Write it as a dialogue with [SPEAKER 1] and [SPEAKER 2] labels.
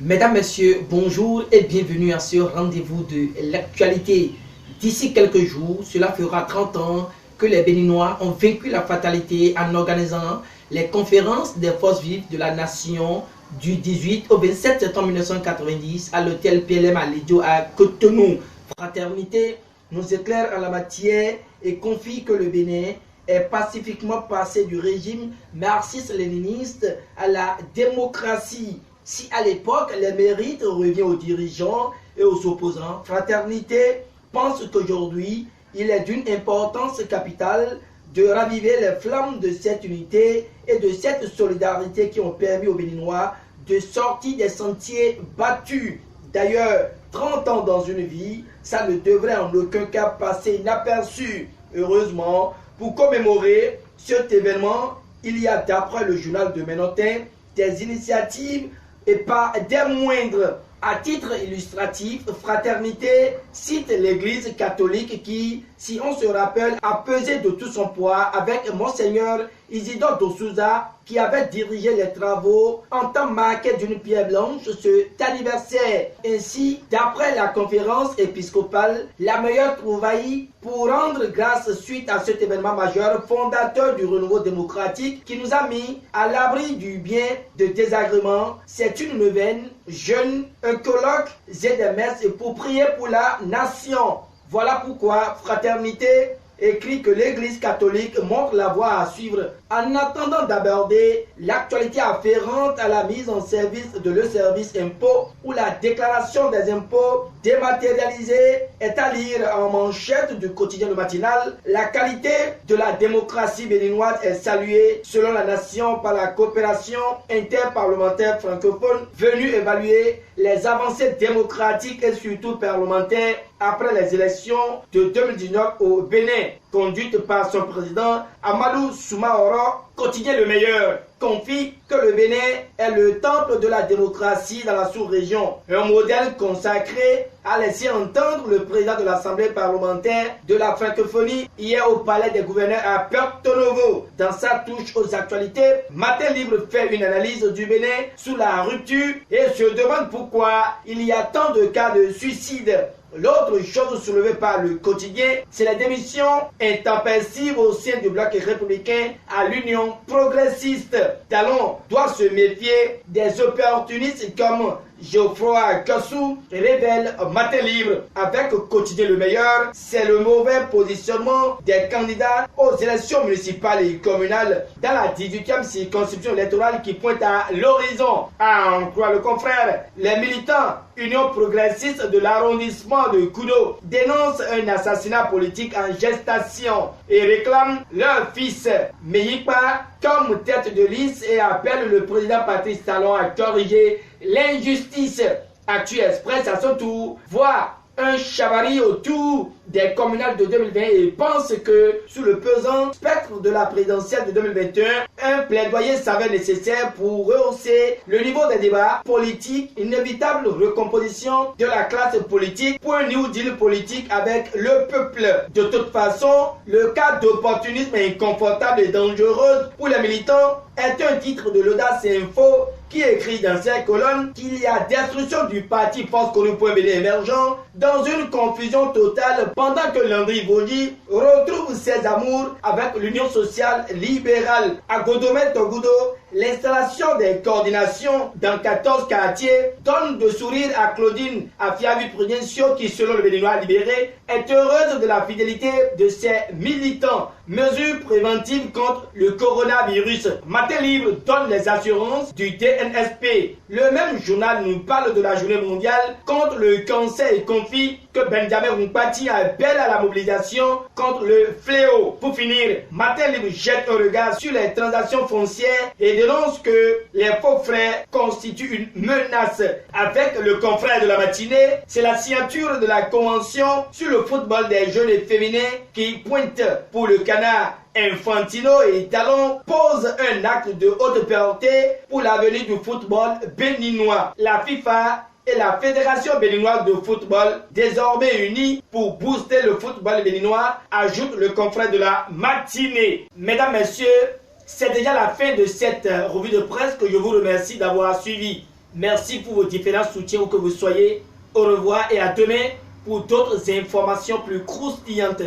[SPEAKER 1] Mesdames, Messieurs, bonjour et bienvenue à ce rendez-vous de l'actualité. D'ici quelques jours, cela fera 30 ans que les Béninois ont vaincu la fatalité en organisant les conférences des forces vives de la nation du 18 au 27 septembre 1990 à l'hôtel PLM à Lidio à Cotonou. Fraternité nous éclaire en la matière et confie que le Bénin est pacifiquement passé du régime marxiste-léniniste à la démocratie. Si à l'époque les mérites reviennent aux dirigeants et aux opposants, Fraternité pense qu'aujourd'hui il est d'une importance capitale de raviver les flammes de cette unité et de cette solidarité qui ont permis aux Béninois de sortir des sentiers battus. D'ailleurs, 30 ans dans une vie, ça ne devrait en aucun cas passer inaperçu. Heureusement, pour commémorer cet événement, il y a, d'après le journal de Ménotin, des initiatives et pas des moindres. À titre illustratif, Fraternité cite l'église catholique qui, si on se rappelle, a pesé de tout son poids avec Monseigneur Isidore Dossouza qui avait dirigé les travaux en temps marqué d'une pierre blanche cet anniversaire. Ainsi, d'après la conférence épiscopale, la meilleure trouvaille pour rendre grâce suite à cet événement majeur fondateur du renouveau démocratique qui nous a mis à l'abri du bien de désagréments, c'est une neuvaine, jeûne, un colloque et des messes pour prier pour la nation. Voilà pourquoi Fraternité écrit que l'Église catholique montre la voie à suivre en attendant d'aborder l'actualité afférente à la mise en service de le service impôt où la déclaration des impôts dématérialisée est à lire en manchette du quotidien Le Matinal. La qualité de la démocratie béninoise est saluée selon la nation par la coopération interparlementaire francophone venue évaluer les avancées démocratiques et surtout parlementaires après les élections de 2019 au Bénin, conduite par son président Amadou Soumaoro. Quotidien Le Meilleur confie que le Bénin est le temple de la démocratie dans la sous-région, un modèle consacré à laisser entendre le président de l'Assemblée parlementaire de la francophonie hier au Palais des gouverneurs à Porto Novo. Dans sa touche aux actualités, Matin Libre fait une analyse du Bénin sous la rupture et se demande pourquoi il y a tant de cas de suicide. L'autre chose soulevée par le quotidien, c'est la démission intempestive au sein du bloc républicain à l'Union progressiste. Talon doit se méfier des opportunistes comme Geoffroy Kassou, révèle Matin Libre. Avec Quotidien Le Meilleur, c'est le mauvais positionnement des candidats aux élections municipales et communales dans la 18e circonscription électorale qui pointe à l'horizon. À en croire le confrère, les militants Union progressiste de l'arrondissement de Kudo dénoncent un assassinat politique en gestation et réclament leur fils Meyipa comme tête de liste et appellent le président Patrice Talon à corriger l'injustice. Actu Express à son tour voit un chavarie autour des communales de 2020 et pense que sous le pesant spectre de la présidentielle de 2021, un plaidoyer s'avère nécessaire pour rehausser le niveau des débats politiques, inévitable recomposition de la classe politique pour un New Deal politique avec le peuple. De toute façon, le cas d'opportunisme inconfortable et dangereux pour les militants est un titre de l'Audace Info qui écrit dans ses colonnes qu'il y a destruction du parti Force Connue.BD émergent dans une confusion totale pendant que Landry Boji retrouve ses amours avec l'Union sociale libérale. À Godomel Togudo, l'installation des coordinations dans 14 quartiers donne de sourire à Claudine Afiavi Prudencio qui, selon le Béninois libéré, est heureuse de la fidélité de ses militants. Mesures préventives contre le coronavirus. Matin Libre donne les assurances du DNSP. Le même journal nous parle de la journée mondiale contre le cancer et confie que Benjamin Rumpati appelle à la mobilisation contre le fléau. Pour finir, Matin Libre jette un regard sur les transactions foncières et dénonce que les faux frais constituent une menace. Avec le confrère de la matinée, c'est la signature de la convention sur le football des jeunes et féminins qui pointe pour le canard. Infantino et Talon posent un acte de haute portée pour l'avenir du football béninois. La FIFA et la Fédération béninoise de football, désormais unie pour booster le football béninois, ajoute le confrère de la matinée. Mesdames, Messieurs, c'est déjà la fin de cette revue de presse que je vous remercie d'avoir suivi. Merci pour vos différents soutiens où que vous soyez. Au revoir et à demain pour d'autres informations plus croustillantes.